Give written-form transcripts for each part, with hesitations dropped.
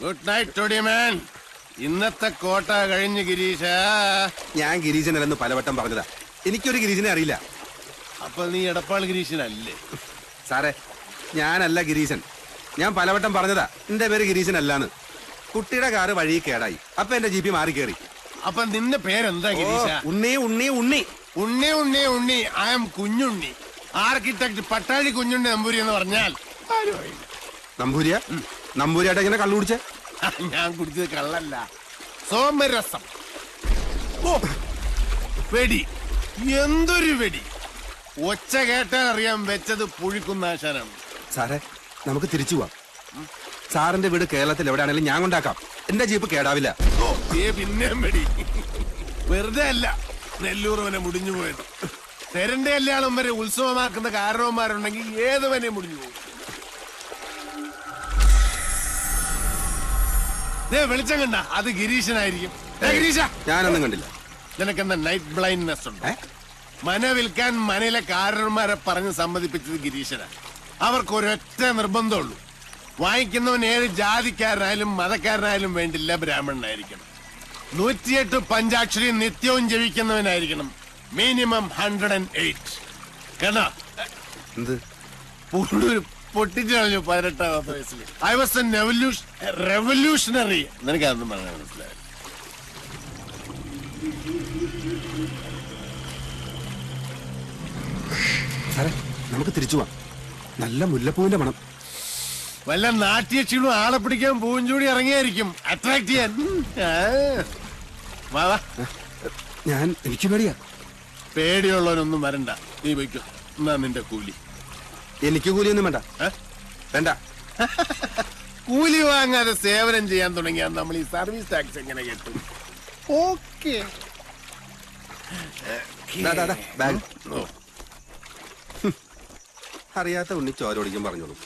Good night ടോഡിമാൻ. ഇന്നത്തെ കോട്ട കഴിഞ്ഞ് ഗിരീഷ. ഞാൻ ഗിരീശനല്ലെന്ന് പലവട്ടം പറഞ്ഞതാ. എനിക്കൊരു ഗിരീശനെ അറിയില്ല. അപ്പൊ നീ എടപ്പാൾ ഗിരീശനല്ലേ? സാറേ, ഞാനല്ല ഗിരീശൻ. ഞാൻ പലവട്ടം പറഞ്ഞതാ എന്റെ പേര് ഗിരീശൻ അല്ലാന്ന്. കുട്ടിയുടെ കാറ് വഴി കേടായി, അപ്പൊ എന്റെ ജീപ്പി മാറി കയറി. അപ്പൊ നിന്റെ പേരെന്താ Girisha? Unni Unni Unni Unni Unni Unni. I am Kunjunni. Architect Pattazhi Kunjunni Namboori എന്ന് പറഞ്ഞാൽ നമ്പൂരിയ നമ്പൂരിയായിട്ട് എങ്ങനെ കള്ളു കുടിച്ചേ? ഞാൻ കുടിച്ചത് കള്ളല്ല, സോമരസം. ഓ, വെടി, എന്തൊരു വെടി! ഒച്ച കേട്ടാൽ അറിയാൻ വെച്ചത് പുഴിക്കുന്ന ആശാനാണ്. സാറേ, നമുക്ക് തിരിച്ചു പോവാം. സാറിന്റെ വീട് കേരളത്തിൽ എവിടെയാണെങ്കിലും ഞാൻ കൊണ്ടാക്കാം. എന്റെ ജീപ്പ് കേടാവില്ല. പിന്നെയും വെടി. വെറുതെ അല്ല നെല്ലൂർ മുടിഞ്ഞു പോയത്. തെരന്റെ കല്യാണം വരെ ഉത്സവമാക്കുന്ന കാരണവന്മാരുണ്ടെങ്കിൽ ഏതുവനെ മുടിഞ്ഞു പോകും. വെളിച്ചം കണ്ട അത് ഗിരീശനായിരിക്കും. ഗിരീഷ, ഞാനൊന്നും കണ്ടില്ല. നിനക്കെന്താ നൈറ്റ് ബ്ലൈൻഡ്നെസ് ഉണ്ടോ? മന വിൽക്കാൻ മനയിലെ കാരണന്മാരെ പറഞ്ഞ് സമ്മതിപ്പിച്ചത് ഗിരീശനാണ്. അവർക്കൊരൊറ്റ നിർബന്ധമുള്ളൂ, വാങ്ങിക്കുന്നവൻ ഏത് ജാതിക്കാരനായാലും മതക്കാരനായാലും വേണ്ടില്ല, ബ്രാഹ്മണനായിരിക്കണം. 108 പഞ്ചാക്ഷരി നിത്യവും ജപിക്കുന്നവനായിരിക്കണം. മിനിമം 108. കേട്ടോ? പൊട്ടിച്ചു കളഞ്ഞു 18ാമത്തെ വയസ്സിൽ. I was A revolutionary. നിനക്ക് അതൊന്നും പറഞ്ഞാൽ മനസ്സിലായി. സാറേ, നമുക്ക് തിരിച്ചു പോവാം. നല്ല മുല്ലപ്പൂവിന്റെ മണം. വല്ല നാട്യക്ഷീണും ആളെ പിടിക്കാൻ പൂവും ചൂടി ഇറങ്ങിയായിരിക്കും, അട്രാക്ട് ചെയ്യാൻ. എനിക്ക് പേടിയാ. പേടിയുള്ളവനൊന്നും വരണ്ട, നീ വയ്ക്കോ. എന്നാ നിന്റെ കൂലി. എനിക്ക് കൂലിയൊന്നും വേണ്ട. വേണ്ട. കൂലി വാങ്ങാതെ സേവനം ചെയ്യാൻ തുടങ്ങിയാൽ നമ്മൾ ഈ സർവീസ് ടാക്സ് എങ്ങനെ കിട്ടും? ഓക്കെ. അറിയാത്ത ഉണ്ണി ചോരോടിക്കും പറഞ്ഞോളൂ.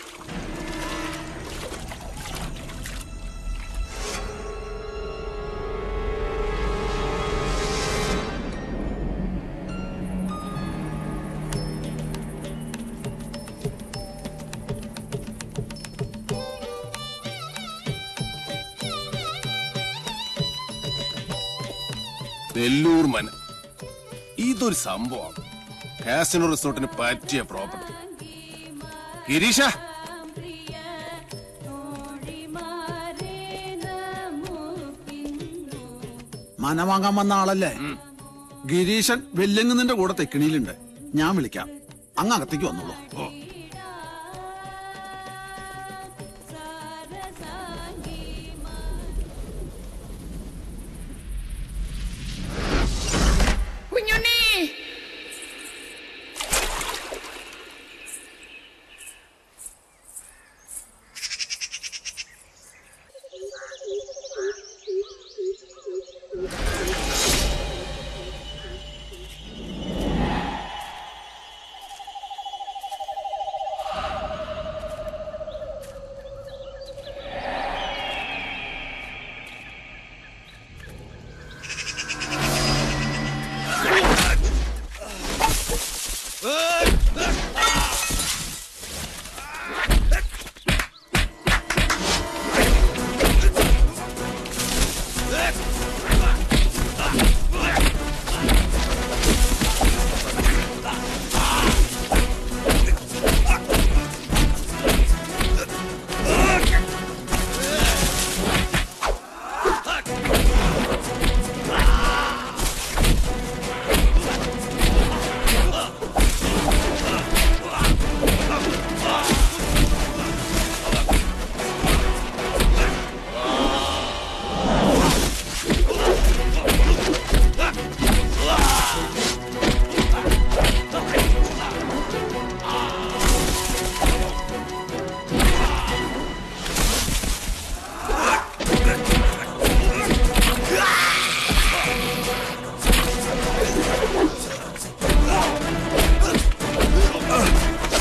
നെല്ലൂർ മന, ഇതൊരു സംഭവം. കാസിനോ റിസോർട്ടിന് പറ്റിയ പ്രോപ്പർട്ടി. ഗിരീഷ, മന വാങ്ങാൻ വന്ന ആളല്ലേ? ഗിരീശൻ വെല്ലങ്ങുന്നതിന്റെ കൂടെ തെക്കിണിയിലുണ്ട്. ഞാൻ വിളിക്കാം, അങ്ങ് അകത്തേക്ക് വന്നോളൂ.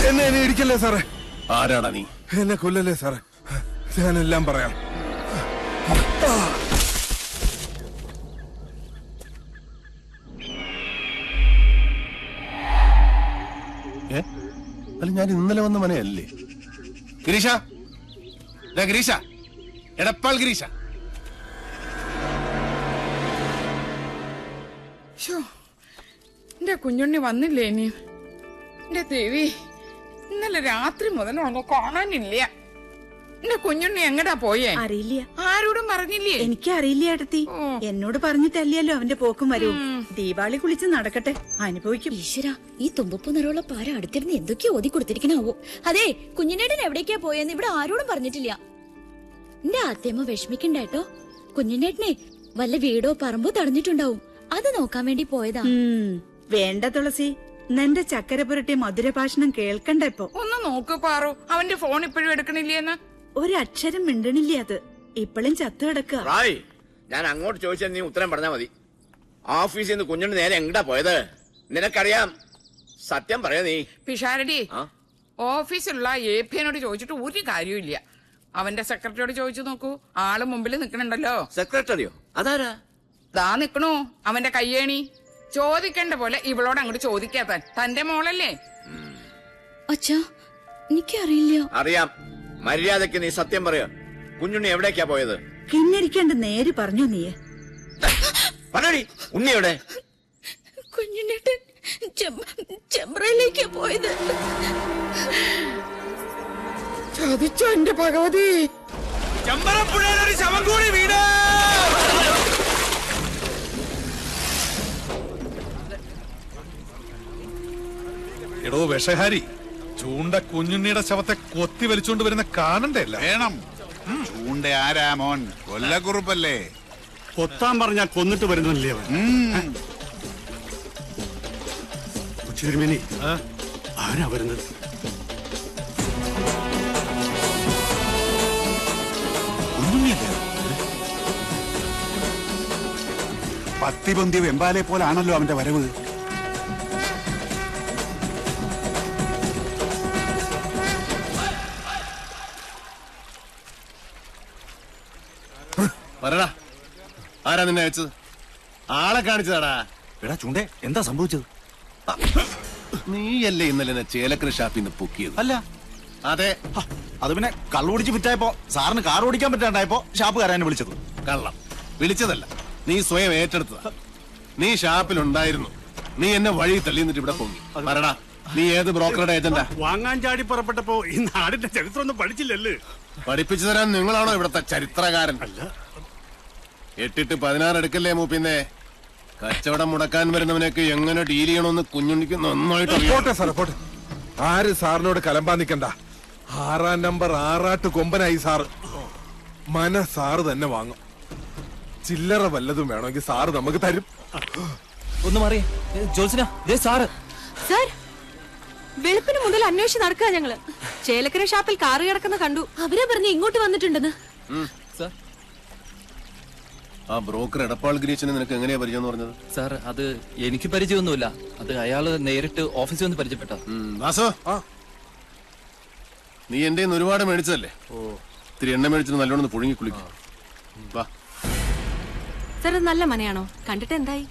എന്നെ ഇടിക്കല്ലേ സാറേ. ആരാടാ നീ? എന്നെ കൊല്ലല്ലേ സാറേ, ഞാനെല്ലാം പറയാം. അല്ല, ഞാൻ ഇന്നലെ വന്ന മനയല്ലേ? ഗിരീഷ, ഗിരീഷ, എടപ്പാൾ ഗിരീശ. എന്റെ കുഞ്ഞുണ്ണി വന്നില്ലേ ഇനി? എന്റെ ദേവി, ഇന്നലെ രാത്രി മുതൽ ഒന്നും കാണാനില്ല. എന്റെ കുഞ്ഞുണ്ണി എങ്ങടാ പോയേ? അറിയില്ല. ആരോടും പറഞ്ഞില്ലേ? എനിക്കറിയില്ല ഏട്ടത്തി. എന്നോട് പറഞ്ഞിട്ടല്ലല്ലോ അവന്റെ പോക്കും വരവും. ദീപാവലി കുളിച്ച് നടക്കട്ടെ, അനുഭവിക്കും. ഈശ്വര, ഈ തുമ്പപ്പൂ നിറമുള്ള പാര അടുത്തിരുന്ന് എന്തൊക്കെയോ ഓതി കൊടുത്തിരിക്കണാവോ. അതെ, കുഞ്ഞിനേട്ടൻ എവിടേക്കാ പോയെന്ന് ഇവിടെ ആരോടും പറഞ്ഞിട്ടില്ല. എന്റെ ആത്തേമ്മ വിഷമിക്കണ്ടേട്ടോ. കുഞ്ഞിനേട്ടനെ വല്ല വീടോ പറമ്പോ തടഞ്ഞിട്ടുണ്ടാവും. അത് നോക്കാൻ വേണ്ടി പോയതാ. വേണ്ട തുളസി, നിന്റെ ചക്കര പുരട്ടിയ മധുരഭാഷണം കേൾക്കണ്ട ഇപ്പൊ. ഒന്ന് നോക്ക് പാറു, അവന്റെ ഫോൺ ഇപ്പോഴും എടുക്കണില്ലേന്ന്. ഒരക്ഷരം മിണ്ടണില്ല. അത് ഇപ്പോഴും ചത്തു കിടക്കുക. റായ്, ഞാൻ അങ്ങോട്ട് ചോദിച്ചാൽ നീ ഉത്തരം പറഞ്ഞാ മതി. ഓഫീസിൽ നിന്ന് കുഞ്ഞുണ്ണി നേരെ എങ്ങടാ പോയത്? നിനക്കറിയാം, സത്യം പറയാ നീ. പിഷാരടി, ഓഫീസിലുള്ള APനോട് ചോദിച്ചിട്ട് ഒരു കാര്യമില്ല. അവന്റെ സെക്രട്ടറിയോട് ചോദിച്ചു നോക്കൂ. ആള് മുമ്പിൽ നിക്കണുണ്ടല്ലോ. സെക്രട്ടറിയോ? അതാരാ? ദാ നിക്കണു അവന്റെ കയ്യേണി. ചോദിക്കേണ്ട പോലെ ഇവളോട് അങ്ങോട്ട് ചോദിക്കാത്താൻ. തന്റെ മോളല്ലേ? അച്ഛാ, എനിക്കറിയില്ല. അറിയാം. മര്യാദക്ക് നീ സത്യം പറയാ. കുഞ്ഞുണ്ണി എവിടേക്കാ പോയത്? കിന്നരിക്കാണ്ട് നേര് പറഞ്ഞു നീയെ. പറയടി, ഉണ്ണി എവിടെ? കുഞ്ഞിനേട്ടൻ ചെമ്പ്രയിലേക്കാ പോയത്. ചതിച്ചോ എന്റെ ഭഗവതി. ചെമ്പറപ്പുഴയിലൊരു ശവം കൂടി വീട്. എടോ വിഷഹാരി, ചൂണ്ട കുഞ്ഞുണ്ണിയുടെ ശവത്തെ കൊത്തി വലിച്ചോണ്ട് വരുന്ന കാണണ്ടേ? വേണം. ചൂണ്ട ആരാ മോൻ? കൊല്ലക്കുറുപ്പല്ലേ? കൊത്താൻ പറഞ്ഞാ കൊന്നിട്ട് വരുന്നില്ലേ അവൻ? ഉച്ചിരുമേനി, ആരാ വരുന്നത്? പത്തിപൊന്തിയ വെമ്പാലെ പോലാണല്ലോ അവന്റെ വരവ്. പറടാ, ആരാ നിന്നെ അയച്ചത്? ആളെ കാണിച്ചതാടാ. എടാ ചൂണ്ടേ, എന്താ സംഭവിച്ചത്? നീയല്ലേ ഇന്നലെ എന്നെ ചേലക്കര ഷാപ്പിൽ നിന്ന് പൊക്കിയത്? അല്ല. അതെ. അത് പിന്നെ കള്ളു ഓടിച്ച് വിറ്റായപ്പോ സാറിന് കാർ ഓടിക്കാൻ പറ്റാണ്ടായപ്പോ ഷാപ്പുകാരനെ വിളിച്ചത്. കള്ളം വിളിച്ചതല്ല, നീ സ്വയം ഏറ്റെടുത്തതാ. നീ ഷാപ്പിലുണ്ടായിരുന്നു. നീ എന്നെ വഴി തള്ളി എന്നിട്ട് ഇവിടെ പൊങ്ങി. പറടാ, നീ ഏത് ബ്രോക്കറുടെ ഏജന്റാ? വാങ്ങാൻ ചാടി പുറപ്പെട്ടപ്പോ ഈ നാടിന്റെ ചരിത്രം ഒന്നും പഠിച്ചില്ലല്ലേ? പഠിപ്പിച്ചു തരാൻ നിങ്ങളാണോ ഇവിടത്തെ ചരിത്രകാരൻ? അല്ല. 8-16 എടുക്കല്ലേ മൂപ്പിന്നെ. കച്ചവടം മുടക്കാൻ വരുന്നവനൊക്കെ എങ്ങനെ ഡീൽ ചെയ്യണമെന്ന് കുഞ്ഞുണ്ണിക്ക് നന്നായിട്ട് പോട്ടെ സാറേ, പോട്ടെ. ആര് സാറിനോട് കലമ്പാൻ നിക്കണ്ട. 6-ാം നമ്പർ ആറാട്ട് കൊമ്പനായി സാറ്. സാറ് തന്നെ വാങ്ങും. ചില്ലറ വല്ലതും വേണമെങ്കിൽ സാറ് നമുക്ക് തരും. ഒന്ന് മാറി ജോത്സന, സാറ്. സാർ, വെളുപ്പിന് മുതൽ അന്വേഷിച്ച് നടക്കുക ഞങ്ങള്. ചേലക്കര ഷാപ്പിൽ കാറ് കിടക്കുന്ന കണ്ടു. അവരെ പറഞ്ഞ് ഇങ്ങോട്ട് വന്നിട്ടുണ്ടെന്ന്. സാർ, ആ ബ്രോക്കർ എടപ്പാൾ ഗിരീശനെ നിനക്ക് എങ്ങനെയാ പരിചയം എന്ന് പറഞ്ഞത്? സാർ, അത് എനിക്ക് പരിചയമൊന്നുമില്ല. അത് അയാള് നേരിട്ട് ഓഫീസിൽ വന്ന് പരിചയപ്പെട്ട. വാസോ, നീ എന്റെ ഒരുപാട് മേടിച്ചതല്ലേ? ഇത്തിരി എണ്ണ മേടിച്ചിട്ട് നല്ലോണം പുഴുങ്ങി കുളിക്കും. വാ. സാർ, നല്ല മനയാണോ? കണ്ടിട്ട് എന്തായി?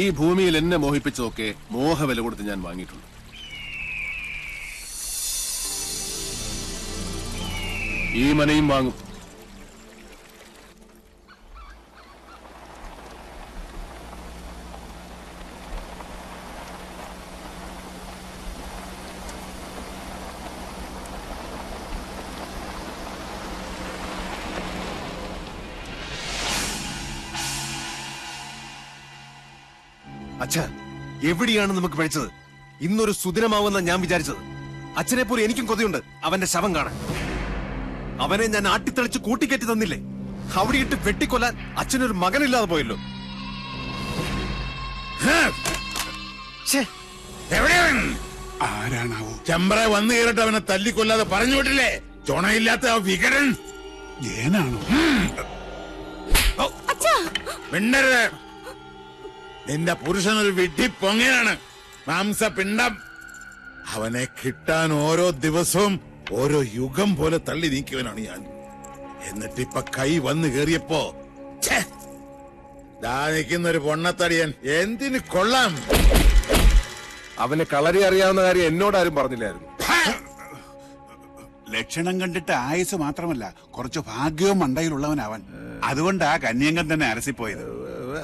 ഈ ഭൂമിയിൽ എന്നെ മോഹിപ്പിച്ചതൊക്കെ മോഹവില കൊടുത്ത് ഞാൻ വാങ്ങിയിട്ടുണ്ട്. ഈ മനയും വാങ്ങും. അച്ഛാ, എവിടെയാണ് നമുക്ക് പഴിച്ചത്? ഇന്നൊരു സുദിനമാവുന്ന ഞാൻ വിചാരിച്ചത്. അച്ഛനെ പോലെ എനിക്കും കൊതിയുണ്ട് അവന്റെ ശവം കാണാൻ. അവനെ ഞാൻ ആട്ടിത്തെളിച്ച് കൂട്ടിക്കയറ്റി തന്നില്ലേ? അവിടെ ഇട്ട് വെട്ടിക്കൊല്ലാൻ അച്ഛനൊരു മകനില്ലാതെ പോയല്ലോ. ആരാണാവോ? ചെമ്പ്ര വന്നു കയറിട്ട് അവനെ തല്ലിക്കൊല്ലാതെ പറഞ്ഞു വിട്ടില്ലേ? ചുണയില്ലാത്ത ആ വികടൻ ജയനാണോ? മിണ്ടരുത്. നിന്റെ പുരുഷനൊരു വിഡ്ഢി പൊങ്ങനാണ്, മാംസപിണ്ഡം. അവനെ കിട്ടാൻ ഓരോ ദിവസവും ഓരോ യുഗം പോലെ തള്ളി നീക്കിയവനാണ് ഞാൻ. എന്നിട്ടിപ്പൊ കൈ വന്നു കേറിയപ്പോ ദാ നിൽക്കുന്നൊരു പൊണ്ണത്തടിയൻ എന്തിന് കൊള്ളാം. അവന് കളരി അറിയാവുന്ന കാര്യം എന്നോടാരും പറഞ്ഞില്ലായിരുന്നു. ലക്ഷണം കണ്ടിട്ട് ആയുസ് മാത്രമല്ല കുറച്ച് ഭാഗ്യവും മണ്ടയിലുള്ളവനവൻ. അതുകൊണ്ടാ കന്യങ്കൻ തന്നെ അരസിപ്പോയത്.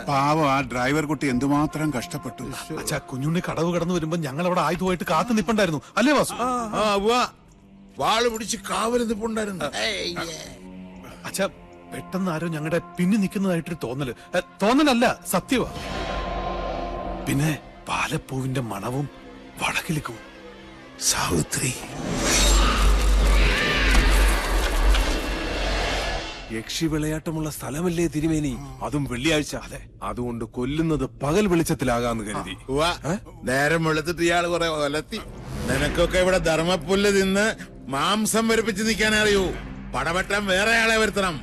പാവം ആ ഡ്രൈവർ കുട്ടി എന്തുമാത്രം കഷ്ടപ്പെട്ടു. അച്ഛാ, കുഞ്ഞുണ്ണി കടവ് കടന്നു വരുമ്പോ ഞങ്ങൾ അവിടെ ആയുധമായിട്ട് കാത്തു നിപ്പുണ്ടായിരുന്നു അല്ലേ വാസു? വാള് പിടിച്ച് കാവല് നിപ്പുണ്ടായിരുന്നു. അച്ഛാ, പെട്ടെന്ന് ആരോ ഞങ്ങളുടെ പിന്നിൽ നിൽക്കുന്നതായിട്ടൊരു തോന്നലല്ല, സത്യവാ. പിന്നെ പാലപ്പൂവിന്റെ മണവും വടക്കിലിക്കും. സാവിത്രി യക്ഷി വിളയാട്ടമുള്ള സ്ഥലമല്ലേ തിരുമേനി? അതും വെള്ളിയാഴ്ച. അതെ, അതുകൊണ്ട് കൊല്ലുന്നത് പകൽ വെളിച്ചത്തിലാകാന്ന് കരുതി. നേരം വെളുത്തിട്ട് ഇയാള് കുറെ ഒലത്തി. നിനക്കൊക്കെ ഇവിടെ ധർമ്മപ്പുല്ല് തിന്ന് മാംസം വരിപ്പിച്ച് നിൽക്കാൻ അറിയൂ. പടവട്ടം വേറെ ആളെ വരുത്തണം.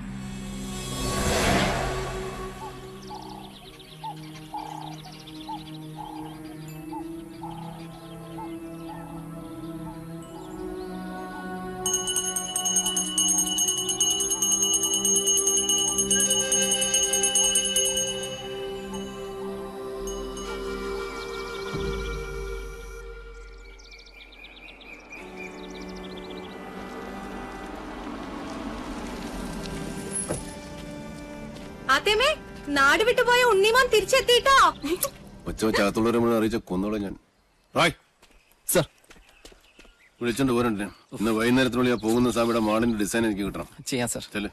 ആത്തേമേ, നാട് വിട്ടുപോയ ഉണ്ണിമാൻ തിരിച്ചെത്തിട്ടോ. ഒച്ചവച്ചകത്തുള്ളവരെ മുഴുവൻ അറിയിച്ച കൊന്നോളെ ഞാൻ. സർ, വിളിച്ചോണ്ട് പോരണ്ടേ? ഇന്ന് വൈകുന്നേരത്തിനുള്ളിൽ പോകുന്ന സാമിയുടെ മാളിന്റെ ഡിസൈൻ എനിക്ക് കിട്ടണം. ചെയ്യാം സർ. ചെല്ല്.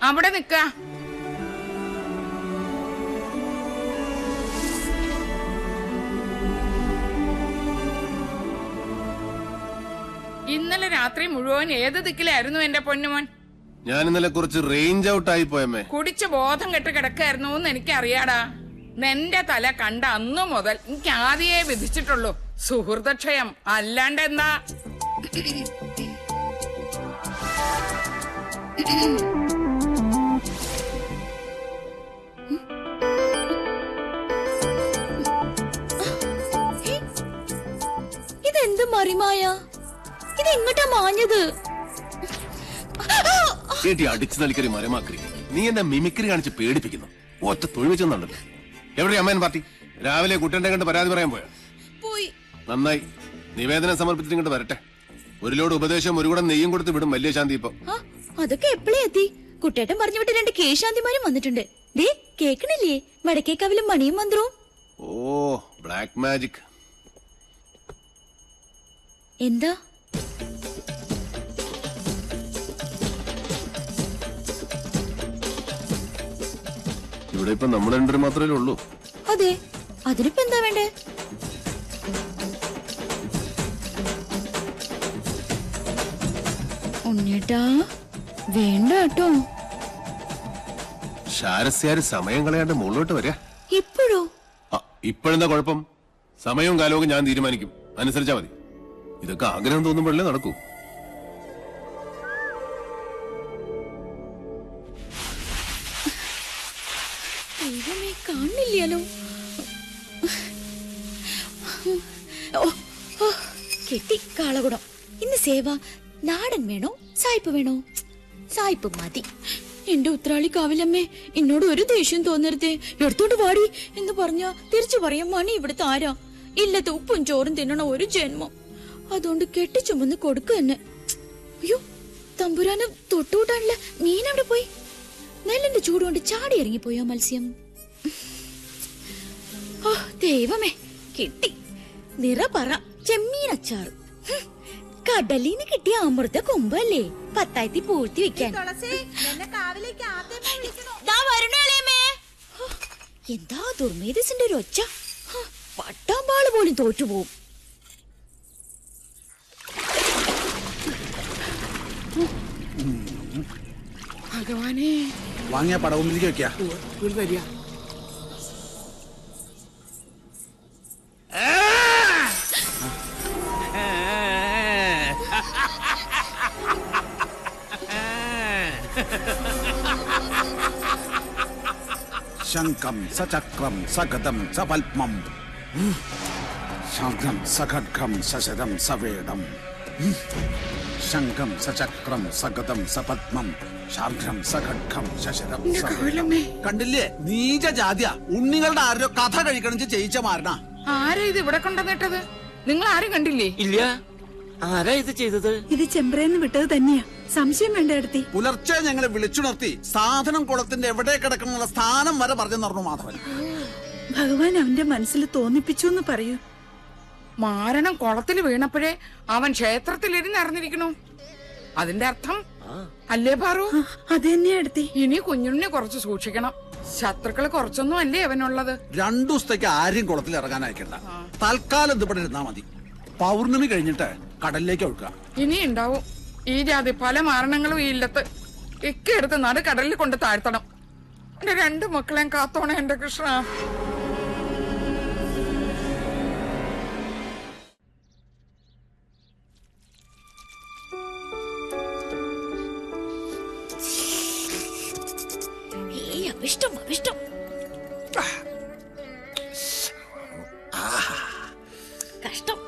അവിടെ നിക്ക. ഇന്നലെ രാത്രി മുഴുവൻ ഏത് ദിക്കിലായിരുന്നു എന്റെ പൊന്നുമോൻ? ഞാൻ ഇന്നലെ കുറച്ച് റേഞ്ച് ഔട്ട് ആയി പോയമ്മേ. കുടിച്ച് ബോധം കെട്ട് കിടക്കായിരുന്നു എന്ന് എനിക്കറിയാടാ. നിന്റെ തല കണ്ട അന്നു മുതൽ എനിക്ക് ആദ്യേ വിധിച്ചിട്ടുള്ളൂ സുഹൃതക്ഷയം. അല്ലാണ്ട് എന്താ? ഇതെന്ത് മറിമായ? ഇതെങ്ങോട്ടാ മാഞ്ഞത്? അടിച്ചു നലിക്കറി മരമാക്കറി. നീ എന്നെ മിമിക്രി കാണിച്ച് പേടിപ്പിക്കുന്നു. ഒറ്റ തൊഴിൽ വെച്ചെന്നുണ്ടല്ലോ. എവിടെ അമ്മേൻ പാർട്ടി? രാവിലെ കുട്ടന്റെ കണ്ട് പരാതി പറയാൻ പോയാ? നന്നായി. നിവേദനം സമർപ്പിച്ചിട്ട് ഇങ്ങോട്ട് വരട്ടെ. ഒരു ലോഡ് ഉപദേശം ഒരു കൂടെ നെയ്യും കൊടുത്ത് വിടും വലിയ ശാന്തി. ഇപ്പൊ അതൊക്കെ എപ്പോഴേ എത്തി? കുട്ടേട്ടൻ പറഞ്ഞു വിട്ട് 2 കേശാന്തിമാരും വന്നിട്ടുണ്ട്. ദേ കേക്കണില്ലേ വടക്കേക്കാവിലും മണിയും മന്ത്രവും? ഓ, ബ്ലാക്ക് മാജിക്. എന്താ? ഇവിടെ ഇപ്പൊ നമ്മൾ രണ്ടുപേരും മാത്രമേ ഉള്ളൂ. അതെ, അതിനിപ്പോ എന്താ വേണ്ടേ? ഉണ്ണേട്ടാ വേണ്ട കേട്ടോ. ശാരസ്യാര് സമയം കളയാണ്ട് മുകളിലോട്ട് വരാ. ഇപ്പോഴോ? ഇപ്പോഴെന്താ കുഴപ്പം? സമയവും കാലവും ഞാൻ തീരുമാനിക്കും. അനുസരിച്ചാ മതി. ഇതൊക്കെ ആഗ്രഹം തോന്നുമ്പോഴല്ലേ നടക്കൂ. ദൈവമേ, കാണില്ലല്ലോ. കെട്ടി കാളകുടം. ഇന്ന് സേവ നാടൻ വേണോ സായിപ്പ് വേണോ? സായിപ്പ് മതി. എന്റെ ഉത്രാളി കാവിലമ്മേ, എന്നോട് ഒരു ദേഷ്യം തോന്നരുതേ. എടുത്തോണ്ട് വാടി എന്ന് പറഞ്ഞ തിരിച്ചു പറയാം മണി ഇവിടുത്തെ ആരാ? ഇല്ലത്തെ ഉപ്പും ചോറും തിന്നണ ഒരു ജന്മം. അതുകൊണ്ട് കെട്ടിച്ചുമന്ന് കൊടുക്ക തന്നെ. അയ്യോ, തമ്പുരാന് തൊട്ടുകൂട്ടാനുള്ള മീൻ അവിടെ പോയി. നെല്ലിന്റെ ചൂടുകൊണ്ട് ചാടി ഇറങ്ങിപ്പോയോ മത്സ്യം? ഓ ദൈവമേ, കിട്ടി. നിറപറ ചെമ്മീനച്ചാറ്. കടലിന്ന് കിട്ടിയ അമൃത കൊമ്പല്ലേ, പത്തായത്തി പൂഴ്ത്തി വെക്കാൻ. എന്താ ദുർമേധസിന്റെ ഒരു ഒച്ച. പട്ടാമ്പാള് പോലും തോറ്റുപോകും. ഭഗവാനെ, വാങ്ങിയ പടവുമ്പിലേക്ക് വെക്കാ. വരിക. ശംഖം സചക്രം സഗദം സപത്മം ശംഖം സഖഡ്ഗം സശരം സവേദം ശംഖം സചക്രം സഗതം സപത്മം ശാർഘം സഖഡ്ഗം ശശരം കണ്ടില്ലേ? നീച ജാതിയ ഉണ്ണികളുടെ ആരോ കഥ കഴിക്കണം ചെയ്യിച്ച മാരണ. ആരാ ഇത് ഇവിടെ കൊണ്ടുവന്നിട്ടത്? നിങ്ങൾ ആരും കണ്ടില്ലേ? ഇല്ല. ആരാ ഇത് ചെയ്തത്? ഇത് ചെമ്പ്രേന്ന് വിട്ടത് തന്നെയാ. സംശയം വേണ്ട എടുത്തി. പുലർച്ചെ ഞങ്ങളെ വിളിച്ചുണർത്തി സാധനം കുളത്തിന്റെ എവിടെ കിടക്കണമെന്നുള്ള സ്ഥാനം വരെ പറഞ്ഞു പറഞ്ഞു മാധവൻ. ഭഗവാൻ അവന്റെ മനസ്സിൽ തോന്നിപ്പിച്ചു എന്ന് പറയൂ. മാരണം കുളത്തിൽ വീണപ്പോഴേ അവൻ ക്ഷേത്രത്തിലിരുന്ന് അറിഞ്ഞിരിക്കണു. അതിന്റെ അർത്ഥം അല്ലേ പാറു? അത് തന്നെയാ എടുത്തി. ഇനി കുഞ്ഞുണ്ണിനെ കുറച്ച് സൂക്ഷിക്കണം. ശത്രുക്കള് കുറച്ചൊന്നും അല്ലേ അവനുള്ളത്. 2 ദിവസത്തേക്ക് ആരെയും കുളത്തിൽ ഇറങ്ങാൻ അയക്കണ്ട. തൽക്കാലം ഇവിടെ ഇരുന്നാ മതി. പൗർണമി കഴിഞ്ഞിട്ട് കടലിലേക്ക് ഒഴുക്കുക. ഇനി ഉണ്ടാവും ഈ ജാതി പല മാരണങ്ങളും ഈ ഇല്ലത്ത്. എടുത്ത് നട കടലിൽ കൊണ്ട് താഴ്ത്തണം. എന്റെ 2 മക്കളെയും കാത്തോണേ എന്റെ കൃഷ്ണ. അഭിഷ്ടം അഭിഷ്ടം. കഷ്ടം.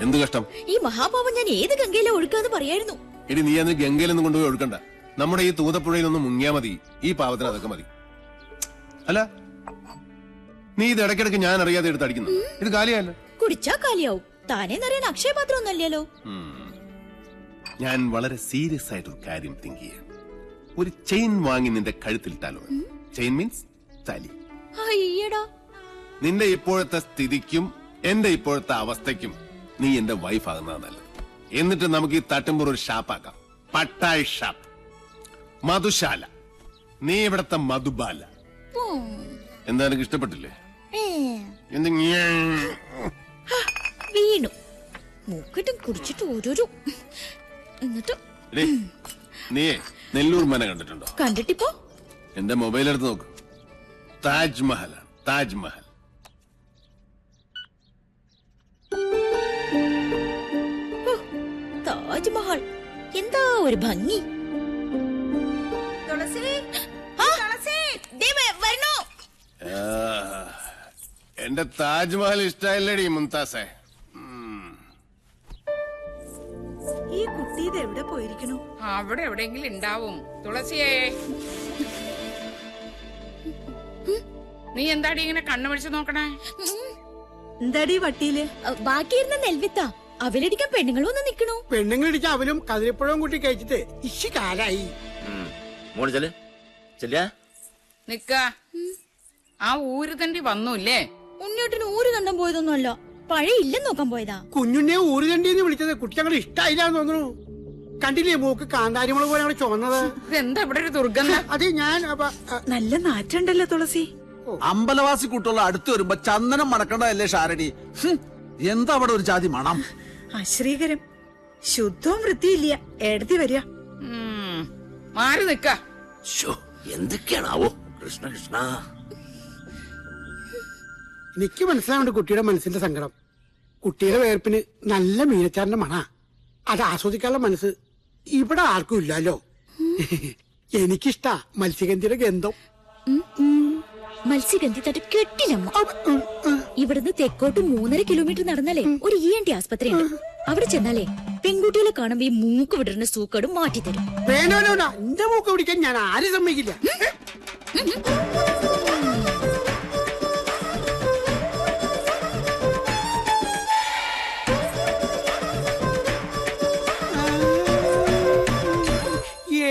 എന്ത് കഷ്ടം? ഈ മഹാപാപം ഞാൻ ഏത് ഗംഗയിലെ ഒഴുക്കാന്ന് പറയായിരുന്നു. ഇനി നീ അന്ന് ഗംഗയിലൊന്നും കൊണ്ടുപോയി ഒഴുക്കണ്ട. നമ്മുടെ ഈ തൂതപ്പുഴയിലൊന്നും മുങ്ങിയാ മതി. ഈ പാവത്തിന് അതൊക്കെ മതി. അല്ല, നീ ഇത് ഇടയ്ക്കിടയ്ക്ക് ഞാൻ അറിയാതെ എടുത്ത് അടിക്കുന്നു. ഇത് കാലിയല്ല. കുടിച്ചാ കാലിയാവും. താനേ നിറയാൻ അക്ഷയപാത്രം ഒന്നല്ലല്ലോ. ഞാൻ വളരെ സീരിയസ് ആയിട്ടൊരു കാര്യം തിങ്ക് ചെയ്യാം. ഒരു ചെയിൻ വാങ്ങി നിന്റെ കഴുത്തിലിട്ടാലോ? ചെയിൻ മീൻസ് താലി. അയ്യടാ, നിന്റെ ഇപ്പോഴത്തെ സ്ഥിതിക്കും എന്റെ ഇപ്പോഴത്തെ അവസ്ഥയ്ക്കും നീ എന്റെ വൈഫ് ആകുന്നതാണ് നല്ലത്. എന്നിട്ട് നമുക്ക് ഈ തട്ടുമ്പോൾ ഒരു ഷാപ്പാക്കാം. പട്ടായ് ഷാപ്പ്, മധുശാല. നീ ഇവിടത്തെ മധുബാല. എന്താ എനിക്ക് ഇഷ്ടപ്പെട്ടില്ലേ? വീണു മൂക്കിട്ടും കുടിച്ചിട്ട് ഓരോരോ. എന്നിട്ട് നീ നെല്ലൂർ മന കണ്ടിട്ടുണ്ടോ? കണ്ടിട്ടിപ്പോ എന്റെ മൊബൈൽ എടുത്ത് നോക്ക്. താജ്മഹൽ, താജ്മഹൽ. താജ്മഹൽ എന്താ ഒരു ഭംഗി. എന്റെ താജ്മഹൽ ഇഷ്ടമല്ലേടി മുംതാസേ? ഈ കുട്ടി ഇത് എവിടെ പോയിരിക്കണു? അവിടെ എവിടെയെങ്കിലും ഉണ്ടാവും. തുളസിയേ, നീ എന്താടി ഇങ്ങനെ കണ്ണു പിടിച്ച് നോക്കണേ? എന്താടി വട്ടിയില്? ബാക്കിയിരുന്ന നെൽവിത്ത അവലടിക്കാൻ പെണ്ണുങ്ങൾ വന്ന് നിക്കണു. പെണ്ണുങ്ങളിടിക്കാൻ അവലും കതിരിപ്പഴവും കൂട്ടി കഴിച്ചിട്ട് ഇശി കാലായി. നിക്ക. ആ ഊര് തണ്ടി വന്നൂല്ലേ? ഉണ്ണിയോട്ടിന് ഊര് കണ്ടം പോയതൊന്നുമല്ല, പഴയ ഇല്ലെന്ന് നോക്കാൻ പോയതാ. കുഞ്ഞുണ്ണിയെ ഊര് തണ്ടിന്ന് വിളിച്ചത് കുട്ടി ഞങ്ങൾ ഇഷ്ടായില്ലാന്ന് തോന്നുന്നു. കണ്ടില്ലേ മൂക്ക് കാന്താരിമുളക് പോലെ അവിടെ ചുവന്നത്? എന്താ ഇവിടെ ഒരു ദുർഗന്ധം? അത് ഞാൻ നല്ല നാറ്റുണ്ടല്ലോ തുളസി. അമ്പലവാസി കൂട്ടുള്ള അടുത്ത് വരുമ്പോ ചന്ദനം മണക്കണ്ടല്ലേ ഷാരടി? എന്താ അവിടെ ഒരു ജാതി മണം? അശ്രീകരം. ശുദ്ധവും വൃത്തിയില്ല. എടുത്തി വരിക. മാറി നിക്ക. എന്തൊക്കെയാണാവോ? കൃഷ്ണ കൃഷ്ണ. എനിക്ക് മനസ്സിലാവുണ്ട് കുട്ടിയുടെ മനസ്സിന്റെ സങ്കടം. കുട്ടിയുടെ വേർപ്പിന് നല്ല മീനച്ചാറിന്റെ മണ. അത് ആസ്വദിക്കാനുള്ള മനസ്സ് ഇവിടെ ആർക്കും ഇല്ലല്ലോ. എനിക്കിഷ്ടാ മത്സ്യഗന്ധിയുടെ ഗന്ധം. മത്സ്യഗന്ധി തട്ട് കെട്ടില്ലമ്മ. ഇവിടുന്ന് തെക്കോട്ട് 3.5 കിലോമീറ്റർ നടന്നാലേ ഒരു ENT ആസ്പത്രി ഉണ്ട്. അവിടെ ചെന്നാലേ പെൺകുട്ടികളെ കാണുമ്പോ ഈ മൂക്ക് വിടരുന്ന സൂക്കടും മാറ്റിത്തരും. വേണ്ട വേണ്ട, എന്റെ മൂക്ക് പിടിക്കാൻ ഞാൻ ആരും സമ്മതിക്കില്ല.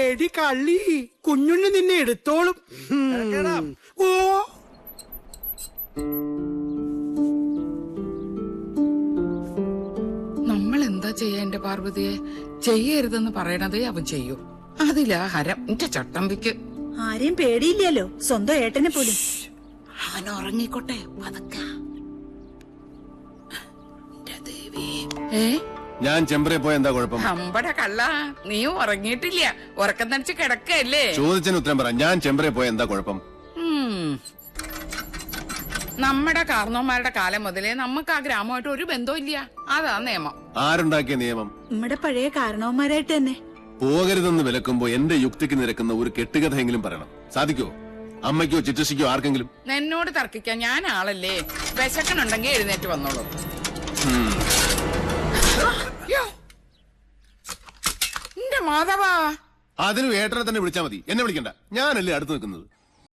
എടി കള്ളി, കുഞ്ഞുണ്ണി നിന്നെ എടുത്തോളും. ഓ നമ്മൾ എന്താ ചെയ്യാ എന്റെ പാർവതിയെ? ചെയ്യരുതെന്ന് പറയണതേ അവൻ ചെയ്യൂ. അതിലാ ഹരം എന്റെ ചട്ടമ്പിക്ക്. ആരെയും പേടിയില്ലല്ലോ, സ്വന്തം ഏട്ടനെ പോലും. അവൻ ഉറങ്ങിക്കോട്ടെ പതുക്കെ. ഞാൻ ചെമ്പറെ പോയ എന്താ കുഴപ്പം? അമ്പട കള്ള, നീ ഉറങ്ങിയിട്ടില്ല, ഉറക്കം തനിച്ച് കിടക്കല്ലേ? ചോദിച്ചതിന് ഉത്തരം പറ. ഞാൻ ചെമ്പറെ പോയ എന്താ കുഴപ്പം? നമ്മുടെ കാർന്നോന്മാരുടെ കാലം മുതലേ നമുക്ക് ആ ഗ്രാമമായിട്ട് ഒരു ബന്ധവും ഇല്ല. അതാ നിയമം. ആരുണ്ടാക്കിയ നിയമം? നമ്മുടെ പഴയ കാരണവന്മാരായിട്ട് തന്നെ. പോകരുതെന്ന് വിലക്കുമ്പോ എന്റെ യുക്തിക്ക് നിരക്കുന്ന ഒരു കെട്ടുകഥയെങ്കിലും പറയണം. സാധിക്കോ? അമ്മയ്ക്കോ ചിറ്റശിക്കോ ആർക്കെങ്കിലും? എന്നോട് തർക്കിക്കാൻ ഞാൻ ആളല്ലേ? വിശക്കണുണ്ടെങ്കിൽ എഴുന്നേറ്റ് വന്നോളൂ. മാധവ. അതിനും ഏട്ടനെ തന്നെ വിളിച്ചാ മതി, എന്നെ വിളിക്കണ്ട. ഞാനല്ലേ അടുത്ത് നിൽക്കുന്നത്.